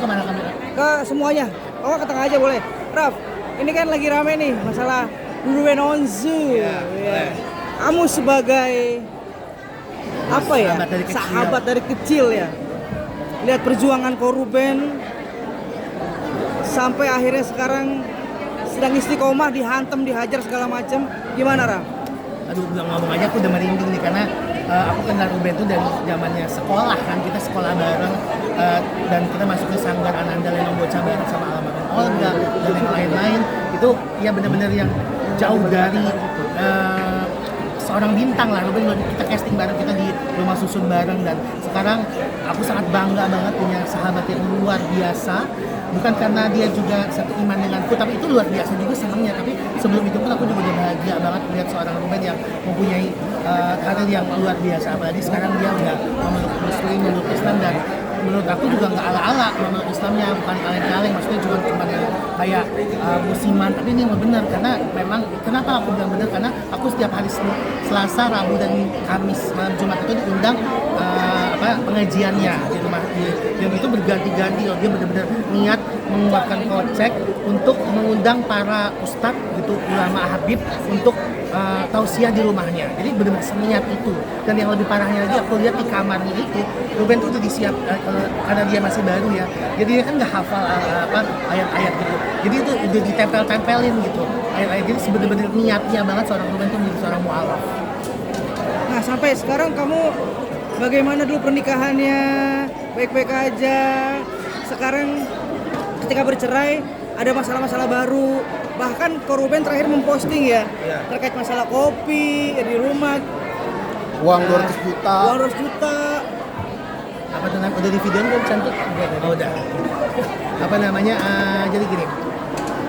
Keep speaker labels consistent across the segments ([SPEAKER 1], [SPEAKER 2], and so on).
[SPEAKER 1] kemana kamera?
[SPEAKER 2] Ke semuanya. Oh, ke tengah aja boleh. Raf, ini kan lagi rame nih masalah Ruben Onsu.
[SPEAKER 1] Iya.
[SPEAKER 2] Kamu sebagai apa ya? Sahabat dari kecil ya. Lihat perjuangan Ko Ruben sampai akhirnya sekarang sedang istiqomah, dihantam, dihajar segala macam. Gimana, Raf?
[SPEAKER 1] Aduh, bilang ngomong aja aku udah merinding nih karena aku kenal Ruben tuh dari zamannya sekolah kan, kita sekolah bareng dan kita masuk ke Sanggar Ananda Lenong Bocah bareng sama almarhum Olga dan yang lain-lain. Itu ya benar-benar yang jauh dari seorang bintang lah. Ruben kita casting bareng, kita di Rumah Susun bareng, dan sekarang aku sangat bangga banget punya sahabat yang luar biasa. Bukan karena dia juga satu iman denganku, tapi itu luar biasa juga senangnya. Tapi sebelum itu pun aku juga udah bahagia banget melihat seorang Ruben yang mempunyai karir yang luar biasa. Apalagi sekarang dia udah memeluk Muslim, memeluk Islam, dan menurut aku juga nggak ala-ala memeluk Islamnya, bukan kaleng-kaleng. Maksudnya juga cuma yang kayak musiman, tapi ini benar karena memang kenapa aku bilang benar, karena aku setiap hari Selasa, Rabu, dan Kamis malam Jumat itu diundang pengajiannya di rumah dia, dan itu berganti-ganti loh. Dia benar-benar niat mengeluarkan kocek untuk mengundang para ustadz gitu, ulama habib untuk tausiah di rumahnya. Jadi benar-benar seniat itu. Dan yang lebih parahnya lagi, aku lihat di kamarnya itu Ruben tuh udah disiap karena dia masih baru ya. Jadi dia kan nggak hafal ayat-ayat gitu. Jadi itu udah ditempel-tempelin gitu ayat-ayat. Jadi sebenarnya niatnya banget seorang Ruben tuh menjadi seorang mu'alaf.
[SPEAKER 2] Nah, sampai sekarang kamu bagaimana dulu pernikahannya? Baik-baik aja. Sekarang ketika bercerai ada masalah-masalah baru. Bahkan Ko Ruben terakhir memposting ya terkait masalah kopi di rumah.
[SPEAKER 3] Uang 200 juta.
[SPEAKER 2] Uang 200 juta.
[SPEAKER 1] Apa namanya? Udah dividen belum cantik? Oh, udah. Apa namanya? Jadi gini.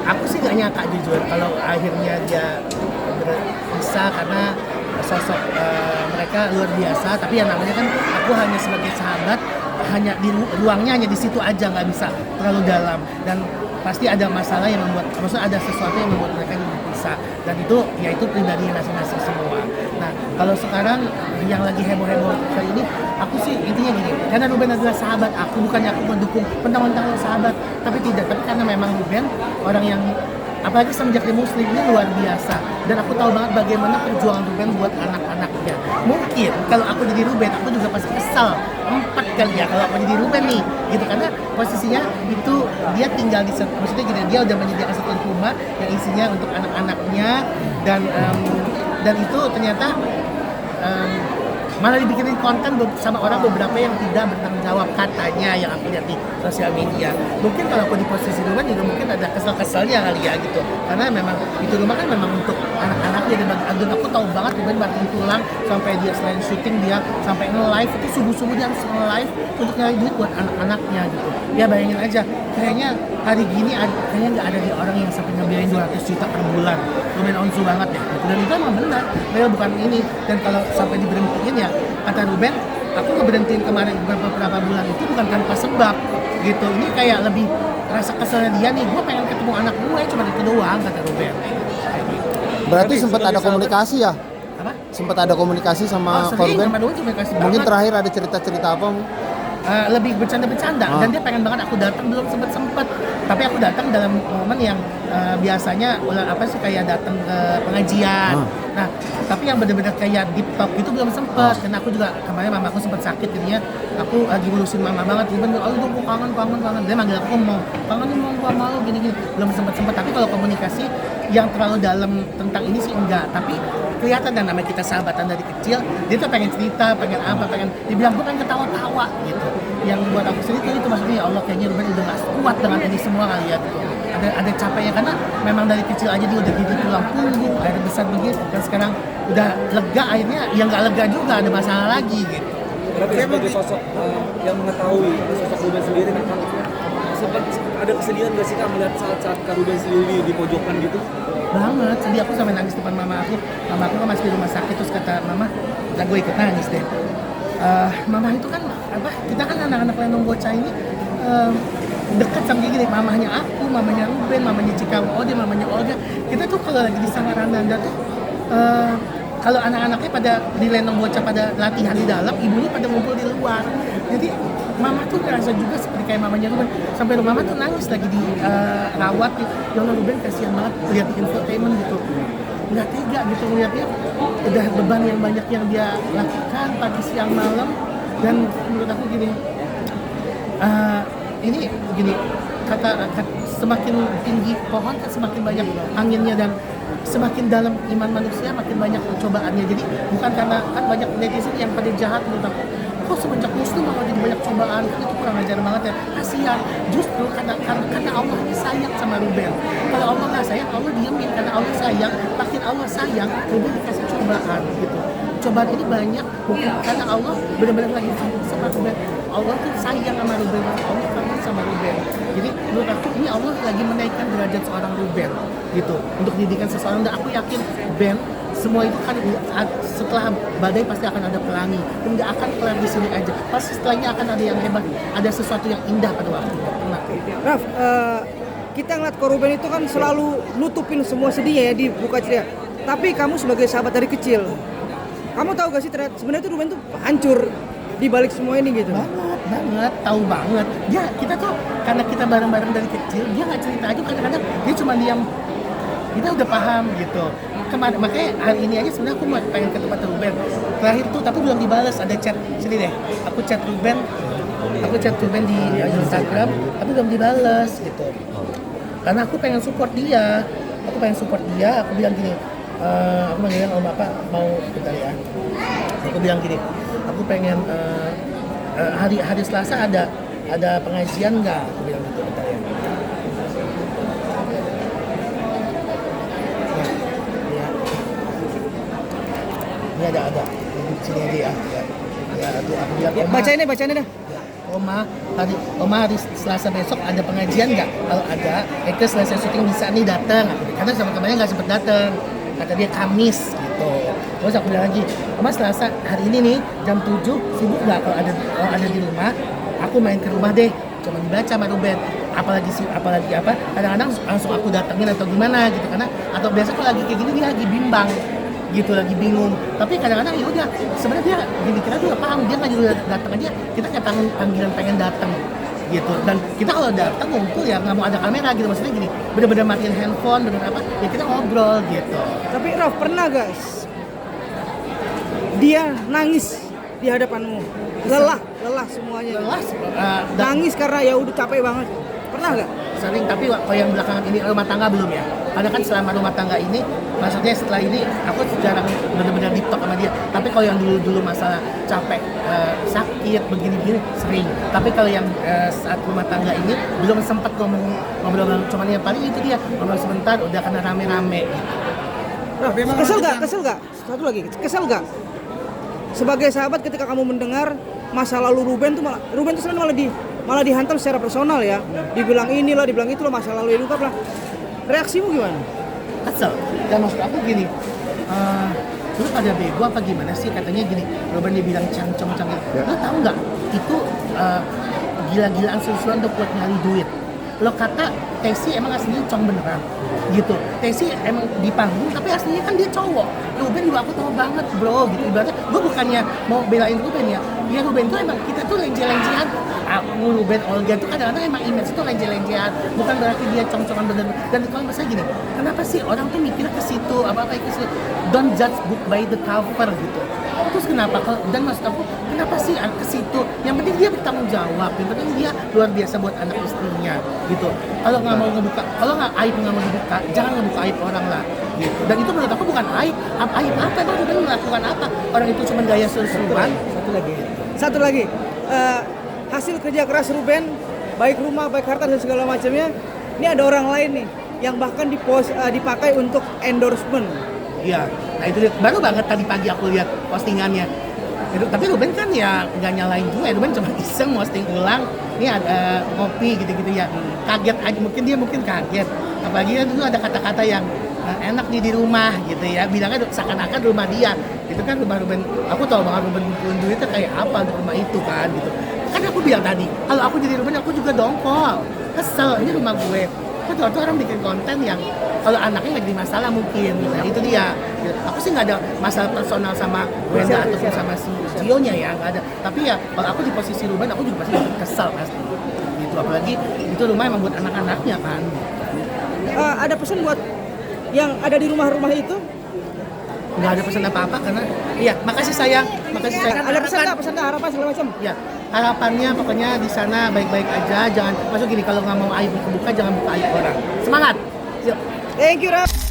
[SPEAKER 1] Aku sih gak nyangka jujur kalau akhirnya dia bisa, karena sosok mereka luar biasa. Tapi yang namanya kan aku hanya sebagai sahabat, hanya di ruangnya hanya di situ aja, nggak bisa terlalu dalam, dan pasti ada masalah yang membuat, maksudnya ada sesuatu yang membuat mereka berpisah, dan itu yaitu pribadi masing-masing semua. Nah, kalau sekarang yang lagi heboh-heboh kali ini, aku sih intinya gini, karena Ruben adalah sahabat aku, bukannya aku mendukung mentang-mentang sahabat, tapi tidak, tapi karena memang Ruben orang yang apalagi semenjak dia Muslim ini luar biasa, dan aku tahu banget bagaimana perjuangan Ruben buat anak-anaknya. Mungkin kalau aku jadi Ruben, aku juga pasti kesal 4 kali ya kalau aku jadi Ruben nih, gitu, karena posisinya itu dia tinggal di, maksudnya gini, dia udah menyediakan satu rumah yang isinya untuk anak-anaknya, dan itu ternyata malah dibikinin konten sama orang beberapa yang tidak bertanggung jawab, katanya yang aku lihat di sosial media. Mungkin kalau aku di posisi Ruben juga mungkin ada kesel-keselnya kali ya gitu, karena memang itu rumah kan memang untuk anak-anaknya, dan aku tahu banget Ruben banting tulang sampai dia selain syuting dia sampai nge-live itu subuh-subuh dia harus nge-live untuk nyari duit buat anak-anaknya gitu. Ya bayangin aja, kayaknya hari gini kayaknya nggak ada di orang yang sampai ngebiayain 200 juta per bulan. Ruben Onsu banget ya, dan itu emang benar, real bukan ini. Dan kalau sampai diberhentiin ya, kata Ruben, aku ngeberhentiin kemarin beberapa bulan itu bukan tanpa sebab gitu. Ini kayak lebih rasa keselnya dia nih, gue pengen ketemu anak gue, cuma itu doang, kata Ruben.
[SPEAKER 3] Berarti sempat ada komunikasi ya?
[SPEAKER 1] Apa?
[SPEAKER 3] Sempat ada komunikasi sama Ko Ruben? Mungkin terakhir ada cerita-cerita apa?
[SPEAKER 1] Lebih bercanda-bercanda, dan dia pengen banget aku datang, belum sempet, tapi aku datang dalam momen yang biasanya kayak datang ke pengajian. Nah, tapi yang benar-benar kayak deep talk itu belum sempet, karena aku juga kemarin mama aku sempat sakit, jadinya aku lagi ngurusin mama banget. Ruben, aku kangen, dia manggil aku mau gua mau gini, belum sempet. Tapi kalau komunikasi yang terlalu dalam tentang ini sih enggak, tapi kelihatan dan namanya kita sahabatan dari kecil, dia tuh pengen cerita, pengen dibilang gue pengen ketawa-tawa gitu. Yang buat aku sedih itu maksudnya, ya Allah, kayaknya Ruben udah gak kuat dengan ini semua kali ya gitu. Ada capeknya, karena memang dari kecil aja dia udah gitu tulang punggung, akhirnya besar begitu, dan sekarang udah lega, akhirnya yang gak lega juga ada masalah lagi gitu.
[SPEAKER 4] Berarti sebagai sosok yang mengetahui sosok Ruben sendiri, sempat ada kesedihan gak sih Kak melihat saat-saat Kak Ruben sendiri di pojokan gitu?
[SPEAKER 1] Banget, sedih, aku sampai nangis depan mama aku kan masih di rumah sakit, terus kata mama, dan gue ikut nangis deh. Mama itu kan kita kan anak-anak Lenong Bocah ini deket sama gini, mamanya aku, mamanya Ruben, mamanya Cikawa Ode, mamanya Olga. Kita tuh kalau lagi di Samarananda tuh kalau anak-anaknya pada di Lenong Bocah pada latihan di dalam, ibunya pada ngumpul di luar. Jadi Mama tuh ngerasa juga seperti kayak mamanya Ruben. Sampai mama tuh nangis lagi di rawat. Ya Allah, Ruben kasihan banget lihat di infotainment gitu. Nggak tega gitu ngeliatnya, udah beban yang banyak yang dia lakukan pagi siang malam. Dan menurut aku gini, ini gini, kata semakin tinggi pohon kan semakin banyak anginnya, dan semakin dalam iman manusia makin banyak cobaannya. Jadi bukan karena kan banyak netizen yang pada jahat menurut aku, kok semenjak muslim malah jadi banyak cobaan, kan itu kurang ajar banget ya. Kasihan, justru karena Allah ini sayang sama Ruben. Kalau Allah nggak sayang, Allah diemin. Karena Allah sayang, makin Allah sayang, Ruben dikasih cobaan gitu. Cobaan ini banyak bukan karena Allah benar-benar lagi sayang sama Ruben. Allah tuh sayang sama Ruben, Allah kangen sama Ruben. Jadi menurut aku ini Allah lagi menaikkan derajat seorang Ruben gitu untuk didikan seseorang. Dan aku yakin Ben, semua itu kan setelah badai pasti akan ada pelangi, dan nggak akan kelar di sini aja. Pasti setelahnya akan ada yang hebat, ada sesuatu yang indah pada waktu itu.
[SPEAKER 2] Raf, kita ngeliat ko Ruben itu kan selalu nutupin semua sedihnya ya di buka cerita. Tapi kamu sebagai sahabat dari kecil, kamu tahu gak sih ternyata sebenarnya tuh Ruben tuh hancur di balik semua ini gitu?
[SPEAKER 1] Banget, tahu banget. Ya kita tuh karena kita bareng-bareng dari kecil, dia nggak cerita aja, kadang-kadang dia cuma diam. Kita udah paham gitu. Kemarin makanya hari ini aja sebenarnya aku pengen ke tempat Ruben. Terakhir tuh tapi belum dibalas, ada chat sini deh. Aku chat Ruben di Instagram, tapi belum dibalas gitu. Karena aku pengen support dia. Aku bilang gini, aku bilang om bapak mau bentar ya. Aku bilang gini, aku pengen hari Selasa ada pengajian nggak? Aku bilang gitu, bentar ya. Ini ada di sini aja ya. Ya, aku bilang
[SPEAKER 2] Ya, baca ini dah.
[SPEAKER 1] Oma hari Selasa besok ada pengajian nggak? Kalau ada, Eka selesai syuting bisa nih datang. Karena sama temannya nggak sempet datang. Kata dia Kamis gitu. Terus aku bilang lagi, Oma Selasa hari ini nih jam 7 sibuk nggak? Kalau ada di rumah, aku main ke rumah deh. Cuma dibaca sama Ruben. Apalagi apa? Kadang-kadang langsung aku datengin atau gimana gitu, karena atau biasa kalau lagi kayak gini dia lagi bimbang gitu, lagi bingung. Tapi kadang-kadang ya udah, sebenarnya dia gini, kita tuh paham, dia nggak juga datang aja, kita kayak panggilan pengen datang gitu. Dan kita kalau datang ngumpul ya nggak mau ada kamera gitu, maksudnya gini, bener-bener matiin handphone, bener apa ya, kita ngobrol gitu.
[SPEAKER 2] Tapi Raf, pernah guys dia nangis di hadapanmu, lelah semuanya, nangis karena ya udah capek banget, pernah nggak?
[SPEAKER 1] Sering, tapi kalau yang belakangan ini rumah tangga belum ya. Karena kan selama rumah tangga ini, maksudnya setelah ini aku jarang benar-benar deep talk sama dia. Tapi kalau yang dulu masalah capek, sakit, begini-begini sering. Tapi kalau yang saat rumah tangga ini belum sempat ngobrol, cuman ya paling itu dia ngobrol sebentar udah kena rame-rame.
[SPEAKER 2] Kesel gak? Satu lagi, kesel gak? Sebagai sahabat ketika kamu mendengar masa lalu Ruben tuh sebenarnya malah dihantam secara personal ya. Dibilang inilah, dibilang itulah, masa lalu yang diungkap lah. Reaksimu gimana?
[SPEAKER 1] Kesel. Dan maksud aku gini, lu pada bego apa gimana sih? Katanya gini, Ruben dia bilang cang-cang. Lo tau nggak? Itu gila-gilaan sesuatu untuk buat nyari duit. Lo kata Tesi emang aslinya cong beneran gitu. Tesi emang di panggung tapi aslinya kan dia cowok. Ruben juga aku tahu banget bro gitu. Ibaratnya gue bukannya mau belain Ruben ya. Ya Ruben tuh emang kita tuh lenje-lenjean. Aku Ruben Olga tuh kadang-kadang emang image itu lenje-lenjean. Bukan berarti dia cong-congan bener. Dan kalau misalnya gini, kenapa sih orang tuh mikir ke situ apa-apa ke situ? Don't judge book by the cover gitu. Terus kenapa? Dan maksud aku, kenapa sih ke situ? Yang penting dia bertanggung jawab. Yang penting dia luar biasa buat anak istrinya gitu. Kalau nggak mau ngebuka, kalau nggak aib nggak mau dibuka, jangan ngebuka aib orang lah gitu. Dan itu menurut aku bukan aib. Aib apa? Emang Ruben melakukan apa? Orang itu cuma gaya seru-seruan.
[SPEAKER 2] Satu lagi, hasil kerja keras Ruben, baik rumah, baik harta dan segala macamnya. Ini ada orang lain nih yang bahkan dipakai untuk endorsement.
[SPEAKER 1] Iya, nah itu baru banget tadi pagi aku lihat postingannya. Tapi Ruben kan ya nggak nyalain gue, Ruben cuma iseng posting ulang. Ini ada kopi gitu-gitu ya. Kaget aja, mungkin kaget. Apalagi kan dulu ada kata-kata yang enak nih di rumah gitu ya. Bilangnya seakan-akan rumah dia. Itu kan rumah Ruben. Aku tahu banget Ruben ngumpulin duitnya kayak apa untuk rumah itu kan gitu. Kan aku bilang tadi, kalau aku jadi Ruben aku juga dongkol. Kesel, ini rumah gue. aku tahu tuh orang bikin konten yang kalau anaknya lagi masalah mungkin, nah itu dia. Aku sih nggak ada masalah personal sama Wenda ataupun sama si Gio-nya ya, nggak ada. Tapi ya kalau aku di posisi Ruben, aku juga pasti kesal pasti. Gitu, apalagi itu rumah emang buat anak-anaknya kan.
[SPEAKER 2] Ada pesan buat yang ada di rumah-rumah itu?
[SPEAKER 1] Nggak ada pesan apa-apa karena iya makasih sayang.
[SPEAKER 2] Ada pesan nggak harapan segala macam?
[SPEAKER 1] Ya harapannya pokoknya di sana baik-baik aja, jangan masuk gini kalau nggak mau aib kebuka jangan buka aib orang. Semangat. Yuk.
[SPEAKER 2] Thank you, Raf.